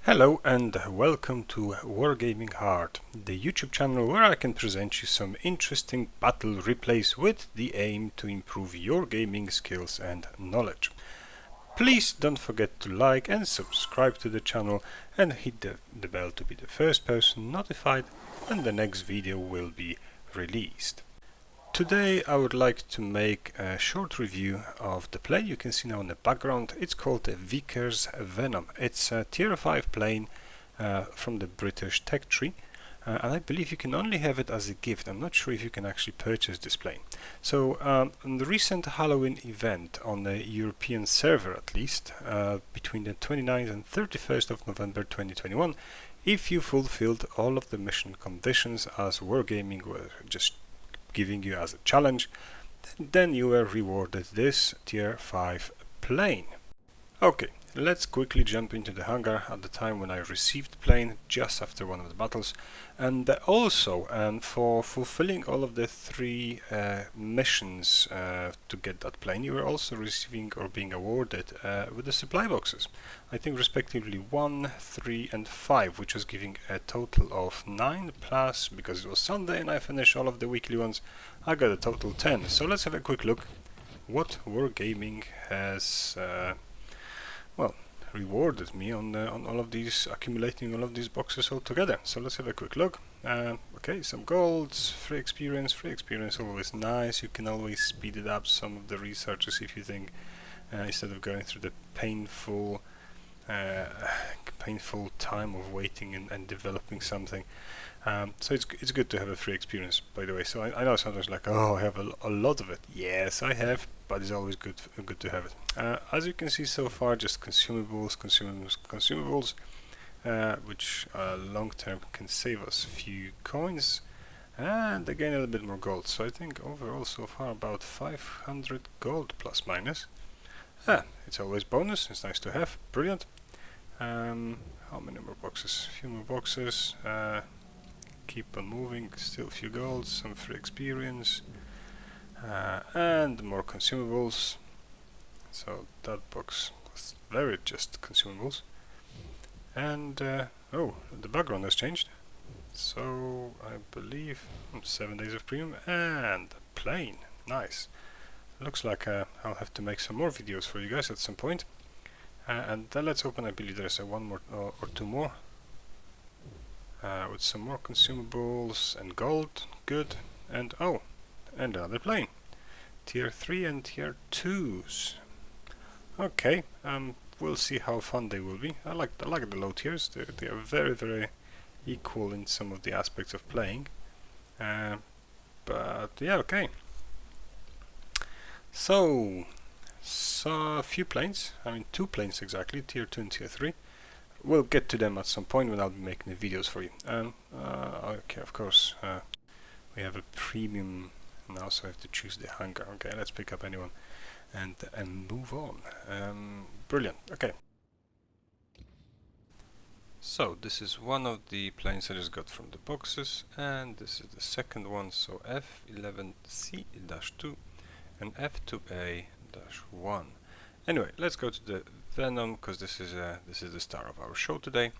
Hello and welcome to Wargaming Hard, the YouTube channel where I can present you some interesting battle replays with the aim to improve your gaming skills and knowledge. Please don't forget to like and subscribe to the channel and hit the bell to be the first person notified when the next video will be released. Today I would like to make a short review of the plane you can see now in the background. It's called the Vickers Venom. It's a tier 5 plane from the British tech tree, and I believe you can only have it as a gift. I'm not sure if you can actually purchase this plane. So in the recent Halloween event on the European server, at least between the 29th and 31st of November 2021, if you fulfilled all of the mission conditions as Wargaming were just giving you as a challenge, then you were rewarded this tier 5 plane. Okay, let's quickly jump into the hangar at the time when I received the plane, just after one of the battles, and also for fulfilling all of the 3 missions to get that plane, you were also receiving or being awarded with the supply boxes. I think respectively 1, 3 and 5, which was giving a total of 9, plus, because it was Sunday and I finished all of the weekly ones, I got a total 10. So let's have a quick look what Wargaming has rewarded me on all of these, accumulating all of these boxes all together. So let's have a quick look. Okay, some golds, free experience, always nice. You can always speed it up some of the researches if you think, instead of going through the painful time of waiting and developing something. So it's good to have a free experience, by the way. So I know sometimes like, oh, I have a lot of it. Yes, I have, but it's always good to have it. As you can see so far, just consumables, which long term can save us a few coins and again a little bit more gold. So I think overall so far about 500 gold plus minus. It's always bonus, it's nice to have, brilliant. How many more boxes? A few more boxes. Keep on moving, still a few golds, some free experience, and more consumables. So that box was very just consumables. And oh, the background has changed. So I believe 7 days of premium and a plane. Nice. Looks like I'll have to make some more videos for you guys at some point. And then let's open, I believe there's one more or 2 more. With some more consumables and gold, good, and oh, and another plane, tier 3 and tier 2s. Okay, we'll see how fun they will be. I like the low tiers. They are very equal in some of the aspects of playing, but yeah, okay. So a few planes, I mean 2 planes exactly, tier 2 and tier 3. We'll get to them at some point when I'll be making the videos for you. Okay, of course, we have a premium now, so I have to choose the hangar. Okay, let's pick up anyone and move on. Brilliant. Okay. So this is one of the planes I just got from the boxes, and this is the second one. So F11C-2 and F2A-1. Anyway, let's go to the Venom, because this is the star of our show today.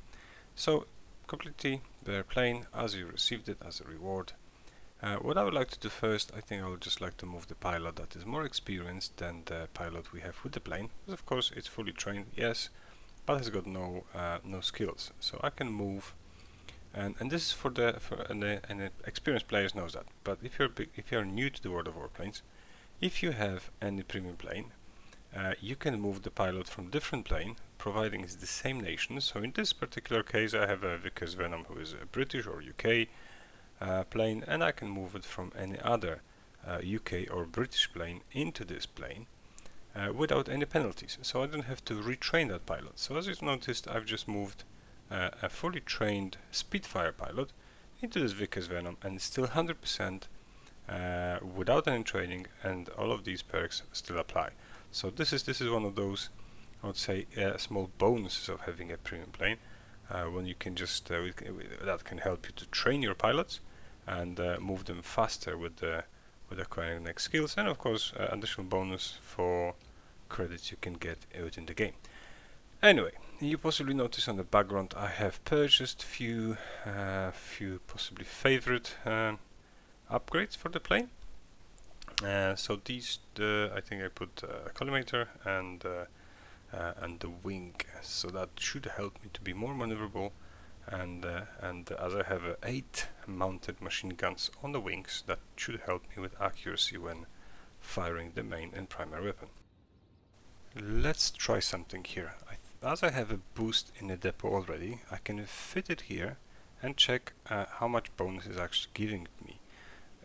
So completely bare plane as you received it as a reward. What I would like to do first, I think I would just like to move the pilot that is more experienced than the pilot we have with the plane. Because of course it's fully trained, yes, but has got no skills. So I can move, and this is for and experienced players knows that. But if you're new to the world of warplanes, if you have any premium plane, you can move the pilot from different plane, providing it's the same nation. So in this particular case, I have a Vickers Venom who is a British or UK plane, and I can move it from any other UK or British plane into this plane without any penalties. So I don't have to retrain that pilot. So as you've noticed, I've just moved a fully trained Spitfire pilot into this Vickers Venom, and it's still 100% without any training, and all of these perks still apply. So this is one of those, I would say, small bonuses of having a premium plane, when you can just that can help you to train your pilots and move them faster with acquiring next skills, and of course additional bonus for credits you can get within the game. Anyway, You possibly notice on the background I have purchased few possibly favorite upgrades for the plane. So these, I think I put a collimator and the wing, so that should help me to be more maneuverable. And as I have 8 mounted machine guns on the wings, that should help me with accuracy when firing the main and primary weapon. Let's try something here. As I have a boost in the depot already, I can fit it here and check how much bonus is actually giving me.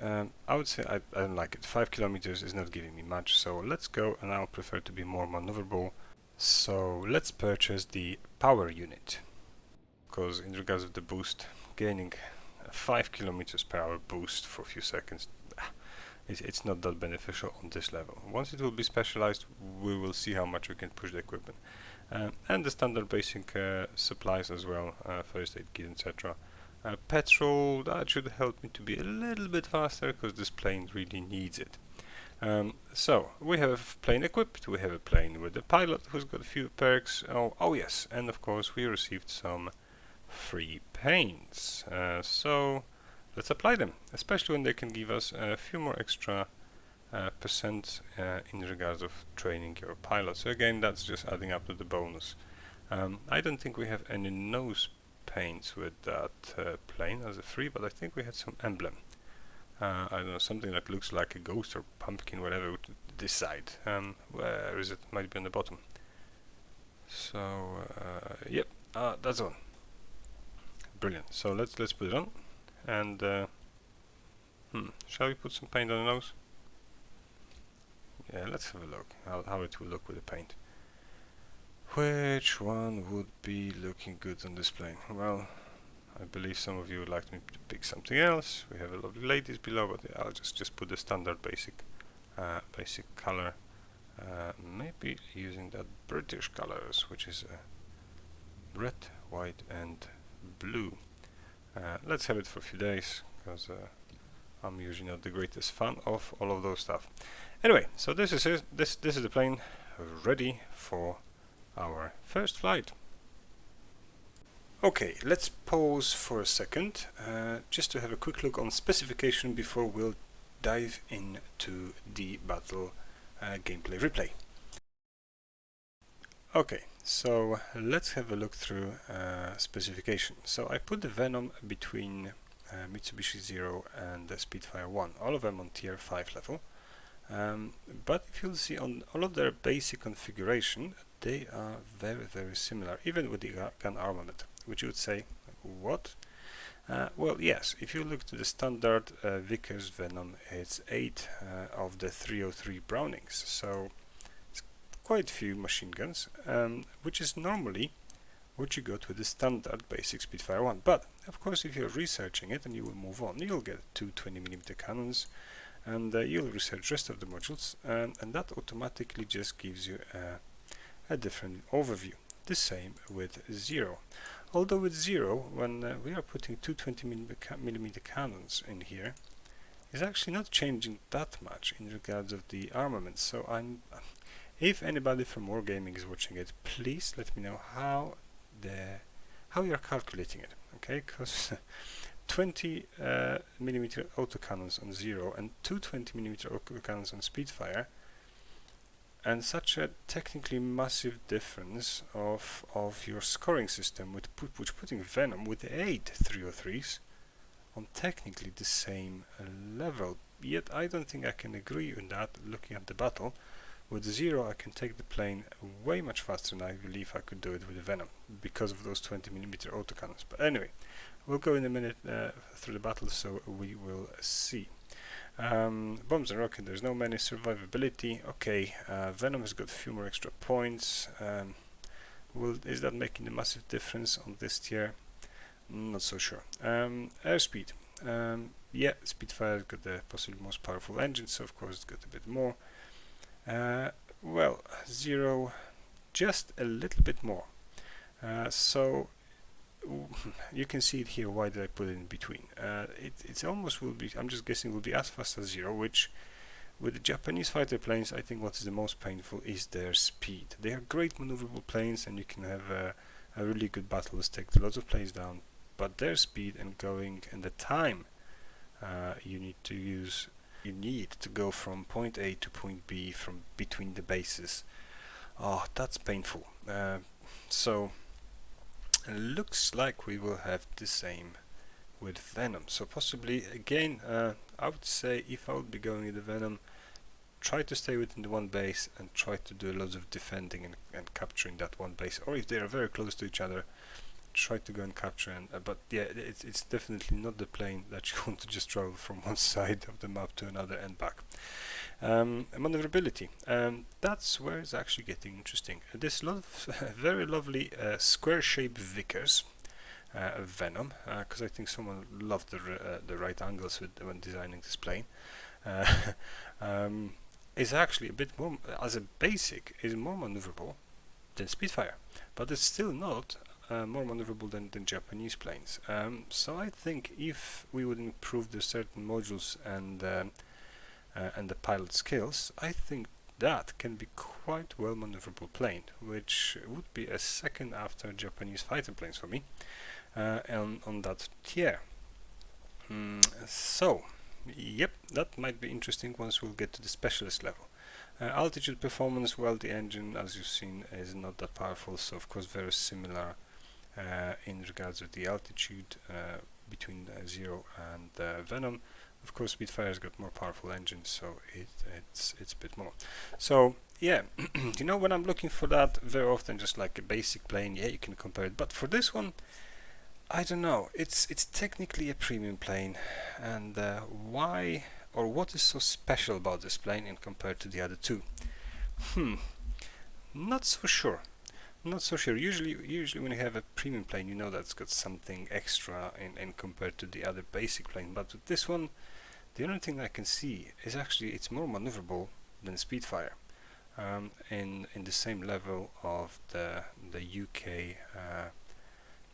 I would say I don't like it. 5 kilometers is not giving me much, so let's go, and I'll prefer to be more maneuverable. So let's purchase the power unit, because in regards of the boost, gaining a 5 kilometers per hour boost for a few seconds, it's not that beneficial on this level. Once it will be specialized, we will see how much we can push the equipment. And the standard basic supplies as well, first aid kit, etc. Petrol, that should help me to be a little bit faster, because this plane really needs it. So we have a plane equipped, we have a plane with a pilot who's got a few perks. Oh yes, and of course we received some free paints. So let's apply them, especially when they can give us a few more extra percent in regards of training your pilot. So again, that's just adding up to the bonus. I don't think we have any nose paints with that plane as a free, but I think we had some emblem. I don't know, something that looks like a ghost or pumpkin, whatever, this side. Where is it? Might be on the bottom. So yep, that's on. Brilliant. So let's put it on, and shall we put some paint on the nose? Yeah, let's have a look how it will look with the paint. Which one would be looking good on this plane? Well, I believe some of you would like me to pick something else. We have a lovely ladies below, but I'll just put the standard basic color. Maybe using that British colors, which is red, white, and blue. Let's have it for a few days, because I'm usually not the greatest fan of all of those stuff. Anyway, so this is it. This is the plane ready for our first flight. Okay, let's pause for a second, just to have a quick look on specification before we'll dive into the battle gameplay replay. Okay, so let's have a look through specification. So I put the Venom between Mitsubishi Zero and the Spitfire 1, all of them on tier 5 level. But if you'll see on all of their basic configuration, they are very, very similar, even with the gun armament, which you would say, what? Well, yes, if you look to the standard Vickers Venom, it's 8 of the 303 Brownings, so it's quite a few machine guns, which is normally what you got with the standard basic Spitfire 1. But, of course, if you're researching it and you will move on, you'll get 2 20mm cannons, and you'll research the rest of the modules, and that automatically just gives you a different overview. The same with Zero. Although with Zero, when we are putting 2 20mm cannons in here, is actually not changing that much in regards of the armament. So if anybody from Wargaming is watching it, please let me know how you're calculating it. Okay, because 20mm autocannons on Zero and 2 20mm autocannons on Spitfire, and such a technically massive difference of your scoring system, with putting Venom with 8 303s on technically the same level. Yet I don't think I can agree on that. Looking at the battle with Zero, I can take the plane way much faster than I believe I could do it with the Venom, because of those 20mm autocannons. But anyway, we'll go in a minute through the battle, so we will see. Bombs and rocket, there's no many. Survivability, okay, Venom has got a few more extra points. Is that making a massive difference on this tier? Not so sure. Airspeed, yeah, Spitfire got the possibly most powerful engine, so of course it's got a bit more. Well, Zero, just a little bit more. So you can see it here. Why did I put it in between? It's almost will be, I'm just guessing, will be as fast as Zero, which with the Japanese fighter planes, I think what is the most painful is their speed. They are great maneuverable planes, and you can have really good battles take lots of planes down, but their speed and going and the time you need to go from point A to point B from between the bases. Oh, that's painful. So looks like we will have the same with Venom. So possibly again, I would say if I would be going with the Venom, try to stay within the one base and try to do lots of defending and capturing that one base. Or if they are very close to each other, try to go and capture. And but yeah, it's definitely not the plane that you want to just travel from one side of the map to another and back. Maneuverability. That's where it's actually getting interesting. There's a lot of very lovely square-shaped Vickers Venom, because I think someone loved the right angles when designing this plane. Is actually a bit more, as a basic, is more maneuverable than Spitfire, but it's still not more maneuverable than Japanese planes. So I think if we would improve the certain modules and the pilot skills, I think that can be quite well maneuverable plane, which would be a second after Japanese fighter planes for me, on that tier. So yep, that might be interesting once we'll get to the specialist level. Altitude performance, well, the engine, as you've seen, is not that powerful, so of course very similar in regards of the altitude between 0 and Venom. Of course, Spitfire's got more powerful engines, so it's a bit more. So yeah, you know, when I'm looking for that, very often just like a basic plane, yeah, you can compare it. But for this one, I don't know. It's technically a premium plane, and why or what is so special about this plane in compared to the other two? Not so sure. Not so sure. Usually when you have a premium plane, you know that's got something extra in compared to the other basic plane. But with this one, the only thing I can see is actually it's more maneuverable than Spitfire, in the same level of the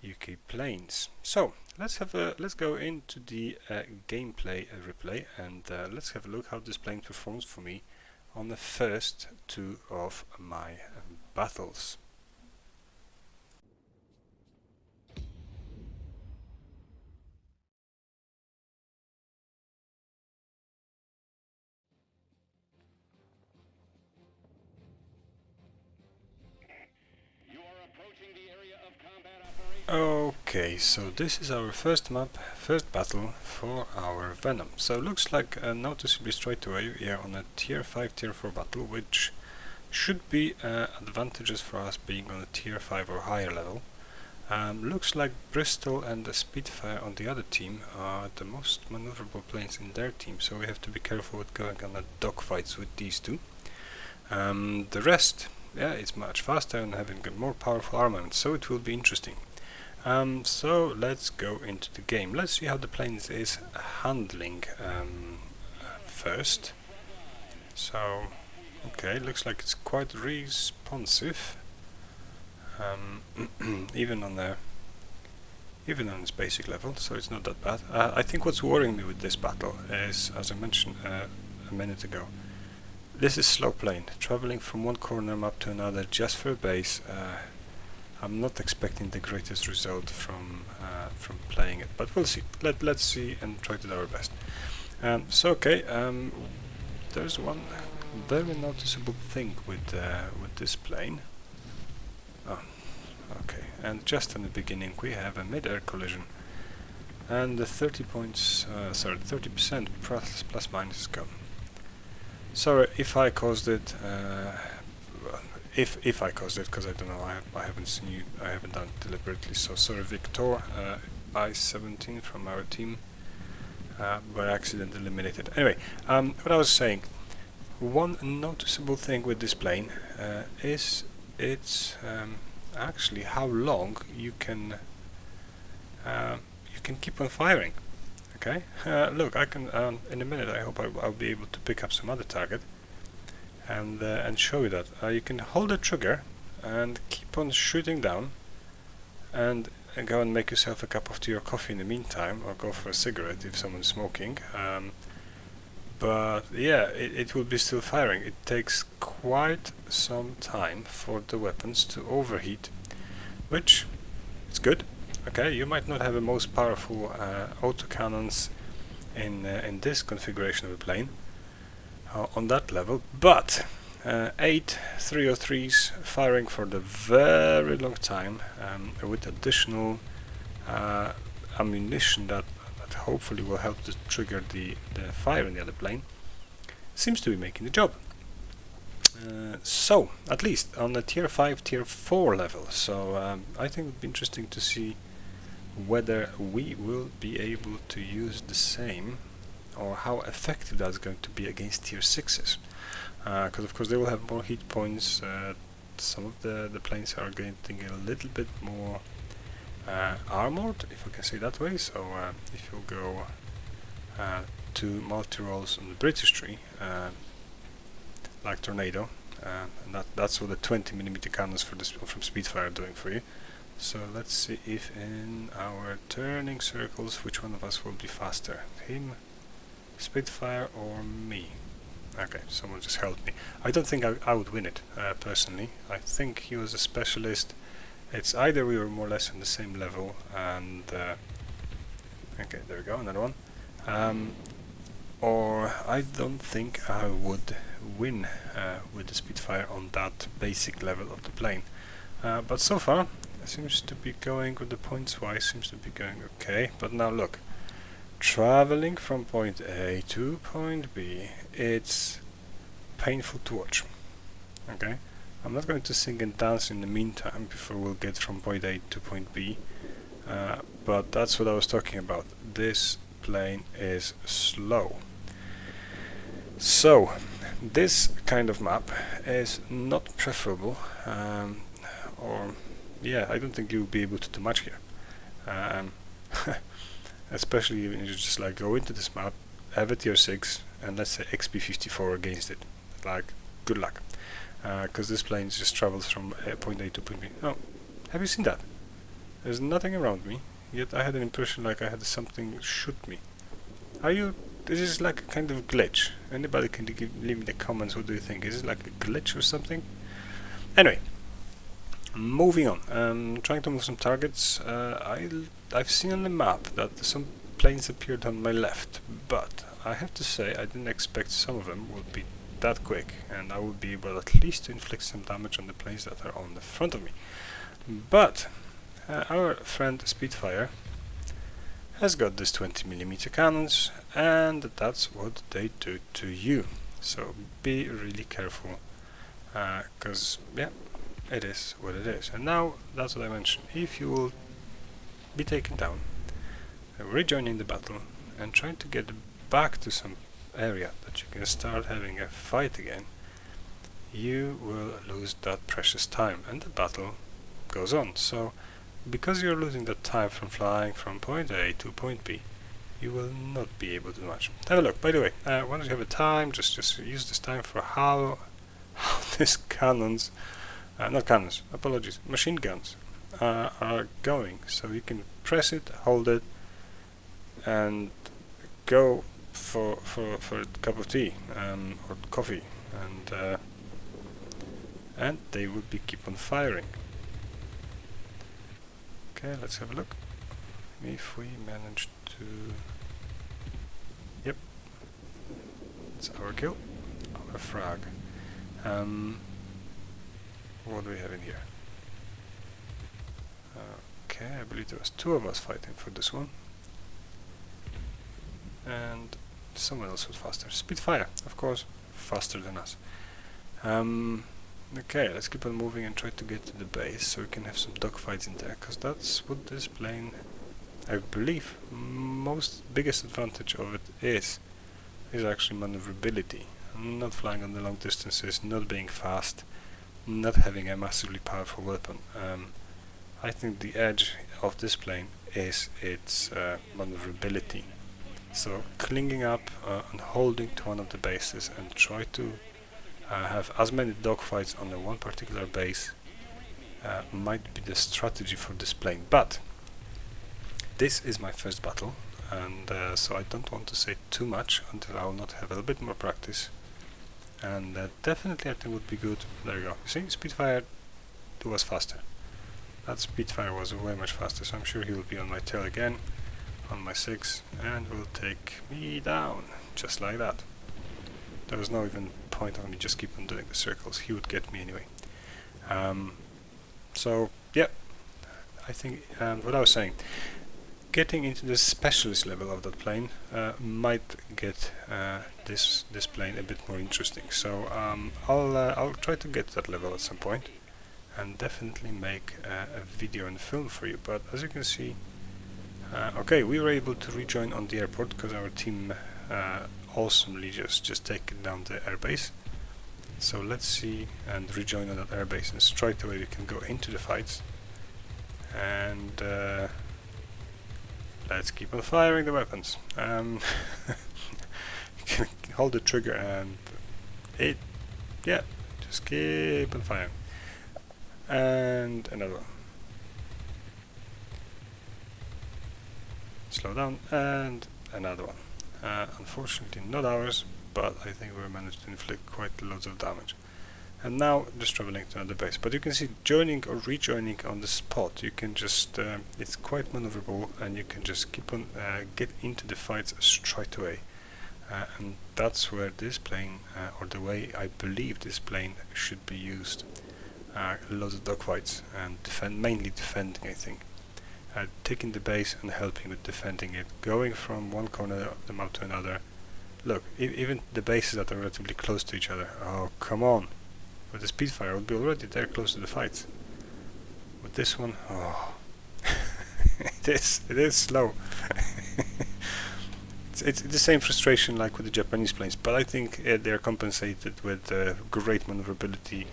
UK planes. So let's go into the gameplay replay, and let's have a look how this plane performs for me on the first two of my battles. Okay, so this is our first map, first battle for our Venom. So it looks like noticeably straight away we are on a tier 5, tier 4 battle, which should be advantages for us being on a tier 5 or higher level. Looks like Bristol and the Spitfire on the other team are the most maneuverable planes in their team, so we have to be careful with going on a dogfights with these two. The rest, yeah, it's much faster and having a more powerful armament, so it will be interesting. So let's go into the game. Let's see how the planes is handling first. So, okay, looks like it's quite responsive, even on its basic level. So it's not that bad. I think what's worrying me with this battle is, as I mentioned a minute ago, this is slow plane traveling from one corner map to another just for a base. I'm not expecting the greatest result from playing it, but we'll see. Let's see and try to do our best. So okay, there's one very noticeable thing with this plane. Oh, okay, and just in the beginning we have a mid-air collision, and the 30% plus minus is gone. Sorry if I caused it. If I caused it, because I don't know, I haven't seen you, I haven't done it deliberately, so sorry Victor, I-17 from our team, by accident eliminated. Anyway, what I was saying, one noticeable thing with this plane is it's actually how long you can keep on firing. Okay, look, I can in a minute I hope I'll be able to pick up some other target and show you that you can hold the trigger and keep on shooting down, and go and make yourself a cup of tea or coffee in the meantime, or go for a cigarette if someone's smoking. But yeah, it will be still firing. It takes quite some time for the weapons to overheat which is good. Okay, you might not have the most powerful autocannons in this configuration of the plane on that level, but 8 303s firing for the very long time with additional ammunition that hopefully will help to trigger the fire in the other plane seems to be making the job. So, at least on the tier 5, tier 4 level. So I think it would be interesting to see whether we will be able to use the same, or how effective that's going to be against tier 6s. Because of course they will have more hit points. Some of the planes are getting a little bit more armored, if I can say that way. So if you go to multi-rolls on the British tree, like Tornado, and that's what the 20mm cannons from Spitfire are doing for you. So let's see if in our turning circles which one of us will be faster, him, Spitfire, or me. Okay, someone just helped me. I don't think I would win it personally. I think he was a specialist. It's either we were more or less on the same level, and okay, there we go, another one. Or I don't think I would win with the Spitfire on that basic level of the plane. But so far, it seems to be going with the points wise, seems to be going okay. But now look, traveling from point A to point B, it's painful to watch. Okay, I'm not going to sing and dance in the meantime before we'll get from point A to point B, but that's what I was talking about. This plane is slow. So this kind of map is not preferable, or yeah, I don't think you'll be able to do much here. Especially when you just like go into this map, have a tier 6, and let's say XP54 against it. Like, good luck. Because this plane just travels from point A to point B. Oh, have you seen that? There's nothing around me, yet I had an impression like I had something shoot me. Are you... This is like a kind of glitch. Anybody can leave me in the comments, what do you think? Is it like a glitch or something? Anyway, moving on. Trying to move some targets. I've seen on the map that some planes appeared on my left, but I have to say I didn't expect some of them would be that quick, and I would be able at least to inflict some damage on the planes that are on the front of me. But our friend Spitfire has got this 20mm cannons, and that's what they do to you. So be really careful, because yeah, it is what it is. And now that's what I mentioned. If you will be taken down, rejoining the battle, and trying to get back to some area that you can start having a fight again, you will lose that precious time, and the battle goes on. So because you're losing that time from flying from point A to point B, you will not be able to do much. Have a look. By the way, once you have a time, just use this time for how these cannons, not cannons, apologies, machine guns are going. So you can press it, hold it, and go for a cup of tea or coffee, and they will keep on firing. Okay, let's have a look. If we manage to... Yep, it's our kill, our frag. What do we have in here? Okay, I believe there was 2 of us fighting for this one, and someone else was faster. Spitfire, of course, faster than us. Okay, let's keep on moving and try to get to the base so we can have some dogfights in there, because that's what this plane, I believe, biggest advantage of it is actually maneuverability. Not flying on the long distances, not being fast, not having a massively powerful weapon. I think the edge of this plane is its maneuverability. So clinging up and holding to one of the bases and try to have as many dogfights on the one particular base might be the strategy for this plane. But this is my first battle, and so I don't want to say too much until I will not have a little bit more practice. And definitely I think would be good. There you go. You see, Spitfire was faster. that Spitfire was way much faster, so I'm sure he will be on my tail again, on my 6, and will take me down, just like that. There was no even point on me just keep on doing the circles, he would get me anyway. So, yeah, I think what I was saying, getting into the specialist level of that plane might get this plane a bit more interesting. So I'll try to get to that level at some point, and definitely make a video and film for you. But as you can see, okay, we were able to rejoin on the airport because our team awesomely just taken down the airbase. So let's see and rejoin on that airbase, and straight away we can go into the fights, and let's keep on firing the weapons. You can hold the trigger and just keep on firing. And another one. Slow down, and another one. Unfortunately not ours, but I think we managed to inflict quite loads of damage. And now just traveling to another base. But you can see joining or rejoining on the spot, you can just, it's quite maneuverable, and you can just keep on get into the fights straight away. And that's where this plane, or the way I believe this plane should be used. Loads of dogfights and mainly defending, I think. Taking the base and helping with defending it, going from one corner of the map to another. Look, even the bases that are relatively close to each other. Oh, come on! With the Spitfire, I would be already there close to the fights. With this one, oh, it is slow. it's the same frustration like with the Japanese planes, but I think they are compensated with great maneuverability,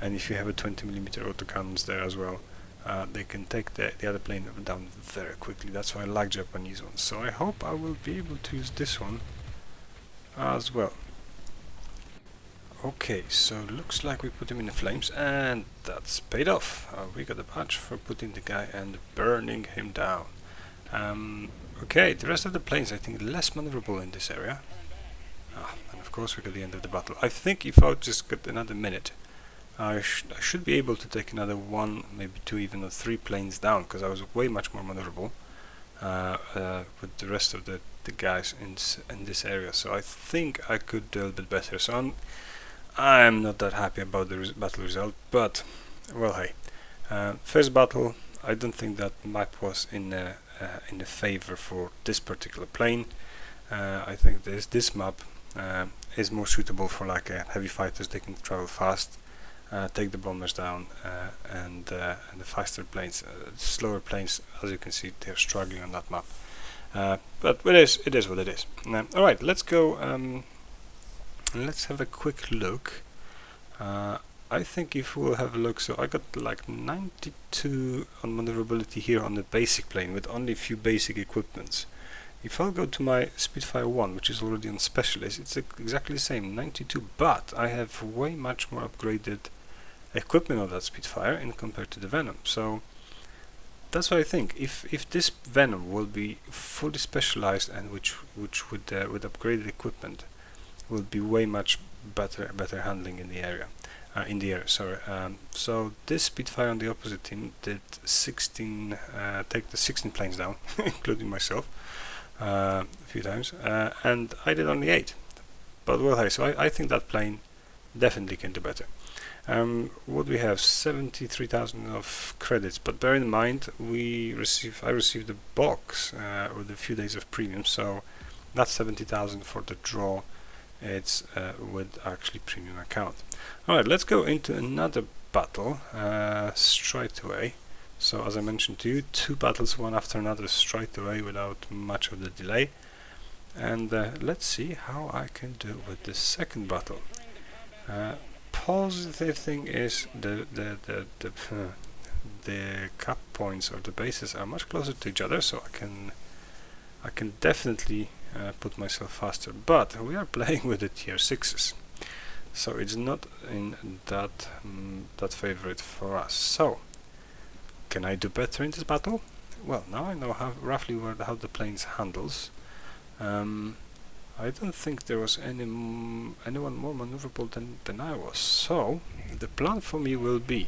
and if you have a 20mm autocannons there as well, they can take the other plane down very quickly. That's why I like Japanese ones. So I hope I will be able to use this one as well. Okay, so looks like we put him in the flames, and that's paid off. We got a badge for putting the guy and burning him down. Okay, the rest of the planes I think less maneuverable in this area. And of course we got the end of the battle. I think if I would just get another minute, I should be able to take another 1, maybe 2, even 3 planes down, because I was way much more maneuverable with the rest of the guys in this area. So I think I could do a little bit better. So I'm not that happy about the battle result, but well, hey, first battle, I don't think that map was in the favor for this particular plane. I think this map is more suitable for like heavy fighters. They can travel fast, take the bombers down, and the faster planes, slower planes, as you can see, they're struggling on that map. But it is what it is. All right, let's go. Let's have a quick look. I think if we'll have a look, so I got like 92 on maneuverability here on the basic plane with only a few basic equipments. If I'll go to my Spitfire 1, which is already on Specialist, it's exactly the same, 92, but I have way much more upgraded equipment of that Spitfire in compared to the Venom. So that's what I think. If this Venom will be fully specialized, and which with upgraded equipment will be way much better handling in the area. So this Spitfire on the opposite team did 16, take the 16 planes down, including myself, a few times, and I did only 8. But well, hey, so I think that plane definitely can do better. What we have, 73,000 of credits, but bear in mind I received a box with a few days of premium, so that's 70,000 for the draw. It's with actually premium account. Alright, let's go into another battle straight away. So as I mentioned to you, 2 battles one after another straight away without much of the delay. And let's see how I can do with the second battle. Positive thing is the cap points or the bases are much closer to each other, so I can definitely put myself faster, but we are playing with the tier 6s, so it's not in that favorite for us. So can I do better in this battle? Well, now I know roughly how the planes handles. I don't think there was anyone more maneuverable than I was, so the plan for me will be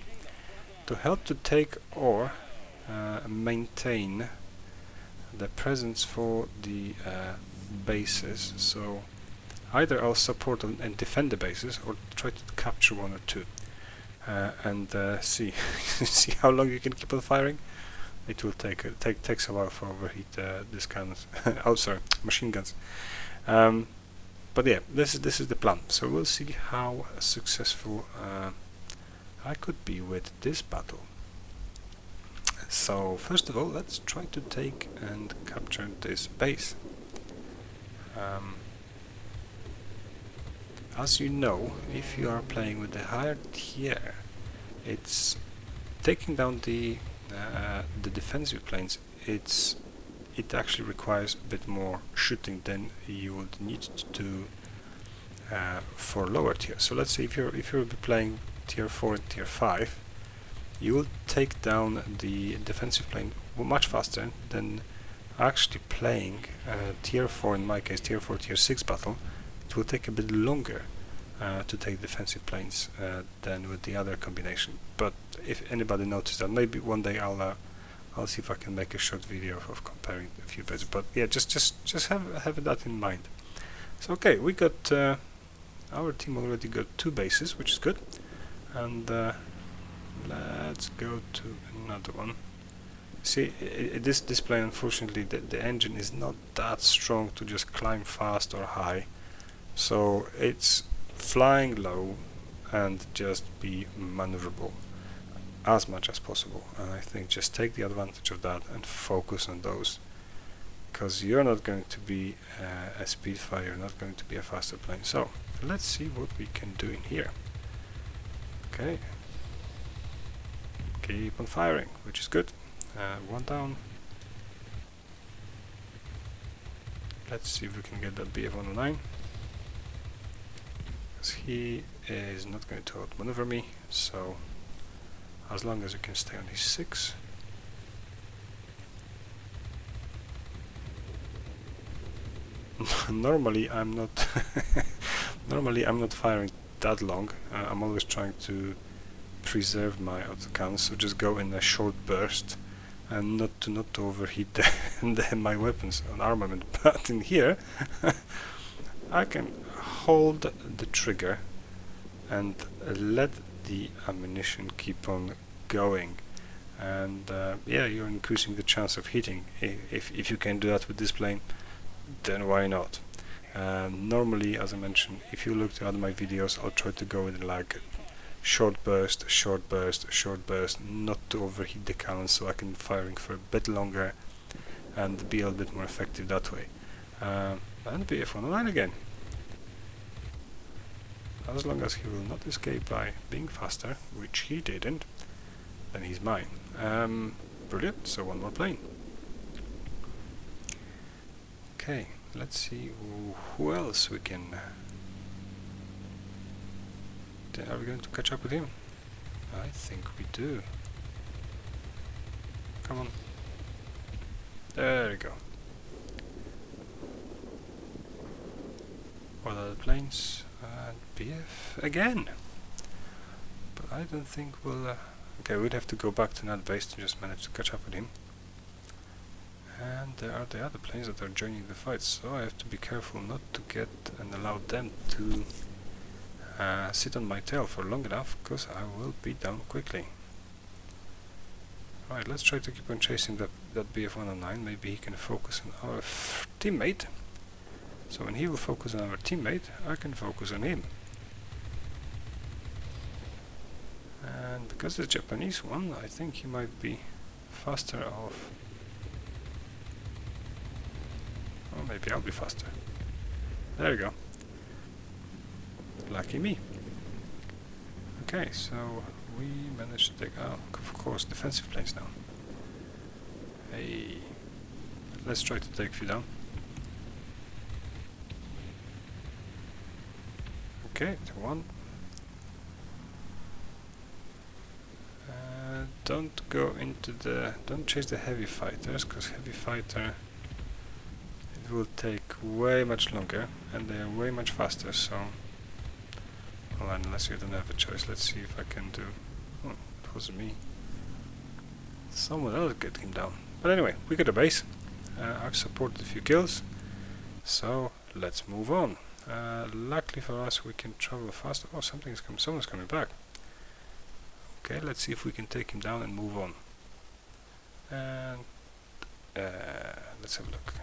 to help to take or maintain the presence for the bases. So either I'll support and defend the bases, or try to capture one or two, and see see how long you can keep on firing. It will takes a while for overheat these cannons. Oh, sorry, machine guns. But yeah, this is the plan. So we'll see how successful I could be with this battle. So first of all, let's try to take and capture this base. As you know, if you are playing with the higher tier, it's taking down the defensive planes. It actually requires a bit more shooting than you would need to do for lower tier. So let's say if you're playing tier 4 and tier 5, you will take down the defensive plane much faster than actually playing tier 4, in my case tier 4 tier 6 battle. It will take a bit longer to take defensive planes than with the other combination. But if anybody noticed that, maybe one day I'll see if I can make a short video of comparing a few bases. But yeah, just have that in mind. So okay, we got our team already got 2 bases, which is good, and let's go to another one. See, this plane, unfortunately, the engine is not that strong to just climb fast or high, so it's flying low and just be maneuverable as much as possible. And I think just take the advantage of that and focus on those, because you're not going to be a Speedfire, you're not going to be a faster plane. So let's see what we can do in here. Okay, keep on firing, which is good. One down. Let's see if we can get that BF-109, because he is not going to outmaneuver me, so as long as you can stay on his 6. Normally I'm not normally I'm not firing that long. I'm always trying to preserve my autocannons, so just go in a short burst and not to overheat my weapons and armament. But in here I can hold the trigger and let the ammunition keep on going, and yeah, you're increasing the chance of hitting. If you can do that with this plane, then why not? Normally, as I mentioned, if you look at my videos, I'll try to go in like short burst, short burst, short burst, not to overheat the cannon, so I can firing for a bit longer and be a little bit more effective that way. And BF-109 again. As long as he will not escape by being faster, which he didn't, then he's mine. Brilliant, so one more plane. Okay, let's see who else we can... Are we going to catch up with him? I think we do. Come on. There we go. What are the planes? BF again! But I don't think we'll... okay, we'd have to go back to that base to just manage to catch up with him. And there are the other planes that are joining the fight, so I have to be careful not to get and allow them to sit on my tail for long enough, because I will be down quickly. Alright, let's try to keep on chasing that BF-109. Maybe he can focus on our teammate. So when he will focus on our teammate, I can focus on him. And because it's a Japanese one, I think he might be faster off. Or maybe I'll be faster. There you go. Lucky me. Okay, so we managed to take out, of course, defensive planes now. Hey, let's try to take a few down. Okay, one. Don't go into the... don't chase the heavy fighters, because heavy fighter, it will take way much longer, and they are way much faster, so... well, unless you don't have a choice, let's see if I can do... oh, it wasn't me. Someone else get him down. But anyway, we got a base. I've supported a few kills, so let's move on. Luckily for us, we can travel faster. Oh, something's coming. Someone's coming back. Okay, let's see if we can take him down and move on. And let's have a look.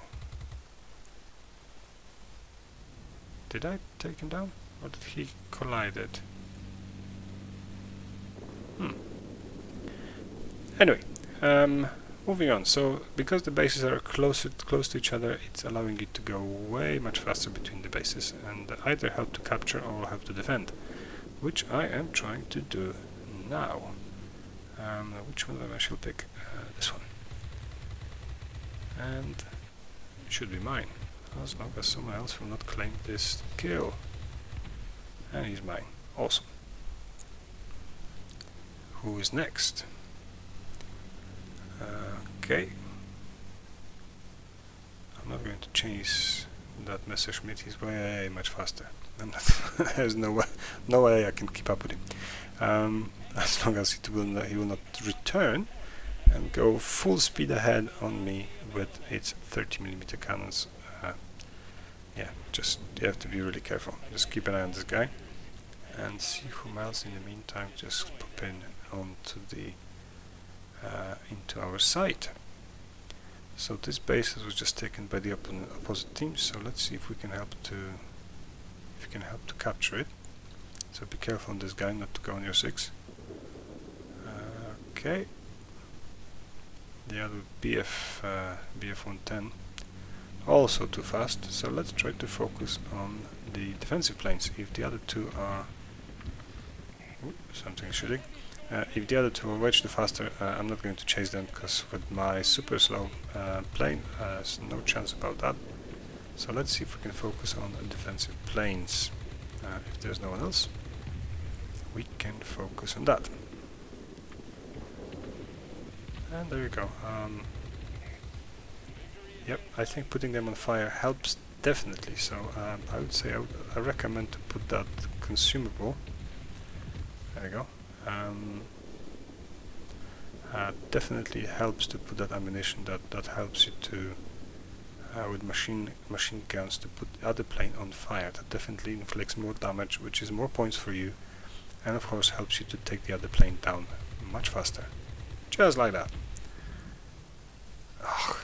Did I take him down, or did he collide it? Anyway, moving on. So, because the bases are close to each other, it's allowing you to go way much faster between the bases and either help to capture or help to defend, which I am trying to do now. Which one I shall pick? This one. And it should be mine, as long as someone else will not claim this kill. And he's mine. Awesome. Who is next? Okay. I'm not going to change that Messerschmitt. He's way much faster. I'm not there's no way I can keep up with him. As long as he will not return and go full speed ahead on me with its 30mm cannons. Yeah, just you have to be really careful. Just keep an eye on this guy and see whom else in the meantime just pop in onto the into our site. So this base was just taken by the opposite team. So let's see if we can help to capture it. So be careful on this guy, not to go on your 6. Okay. The other BF-110 also too fast. So let's try to focus on the defensive planes. If the other two are something's shooting. If the other two are way too faster, I'm not going to chase them, because with my super slow plane, there's no chance about that. So let's see if we can focus on defensive planes. If there's no one else, we can focus on that. And there you go. Yep, I think putting them on fire helps definitely. So I would say I recommend to put that consumable. There you go. Definitely helps to put that ammunition. That helps you to with machine guns to put the other plane on fire. That definitely inflicts more damage, which is more points for you, and of course helps you to take the other plane down much faster. Just like that. Ugh,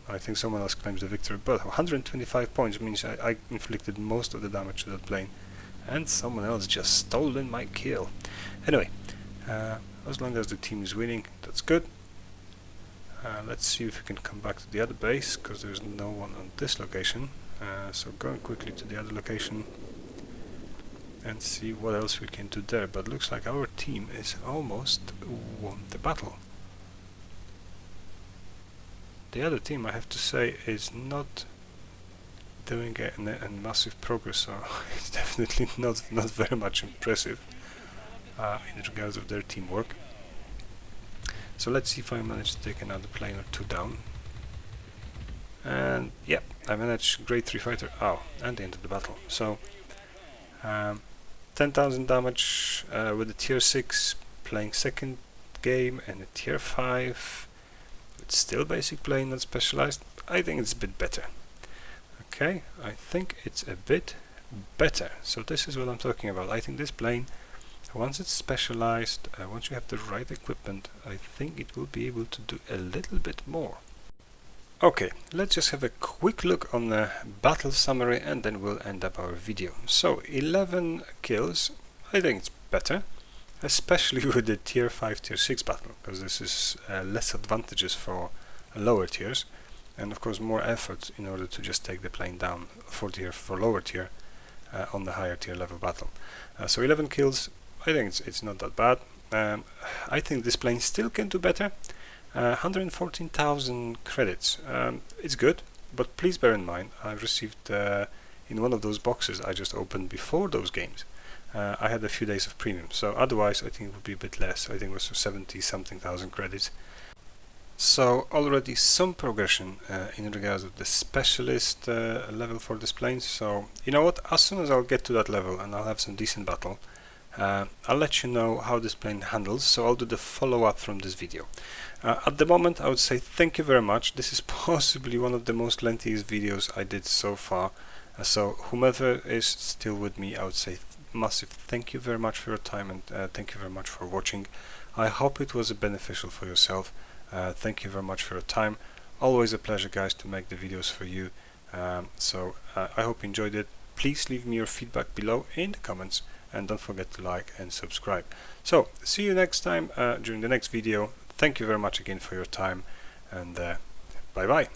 I think someone else claims the victory, but 125 points means I inflicted most of the damage to that plane, and someone else just stolen my kill. Anyway, as long as the team is winning, that's good. Let's see if we can come back to the other base, because there's no one on this location. So going quickly to the other location and see what else we can do there. But looks like our team is almost won the battle. The other team, I have to say, is not doing a massive progress, so it's definitely not very much impressive in regards of their teamwork. So let's see if I manage to take another plane or two down. And yeah, I managed. Grade 3 fighter. Oh, and the end of the battle. So 10,000 damage with a tier 6, playing second game, and a tier 5 with still basic plane, not specialized. I think it's a bit better. Okay, I think it's a bit better. So this is what I'm talking about. I think this plane, once it's specialized, once you have the right equipment, I think it will be able to do a little bit more. Okay, let's just have a quick look on the battle summary and then we'll end up our video. So 11 kills, I think it's better, especially with the tier 5, tier 6 battle, because this is less advantages for lower tiers, and of course more effort in order to just take the plane down for lower tier on the higher tier level battle. So 11 kills, I think it's not that bad. I think this plane still can do better. 114,000 credits. It's good, but please bear in mind I've received in one of those boxes I just opened before those games. I had a few days of premium, so otherwise I think it would be a bit less. I think it was 70 something thousand credits. So already some progression in regards of the specialist level for this plane. So you know what, as soon as I'll get to that level and I'll have some decent battle, I'll let you know how this plane handles, so I'll do the follow-up from this video. At the moment I would say thank you very much. This is possibly one of the most lengthiest videos I did so far, so whomever is still with me, I would say massive thank you very much for your time, and thank you very much for watching. I hope it was beneficial for yourself. Thank you very much for your time. Always a pleasure, guys, to make the videos for you. I hope you enjoyed it. Please leave me your feedback below in the comments, and don't forget to like and subscribe. So see you next time during the next video. Thank you very much again for your time, and bye bye.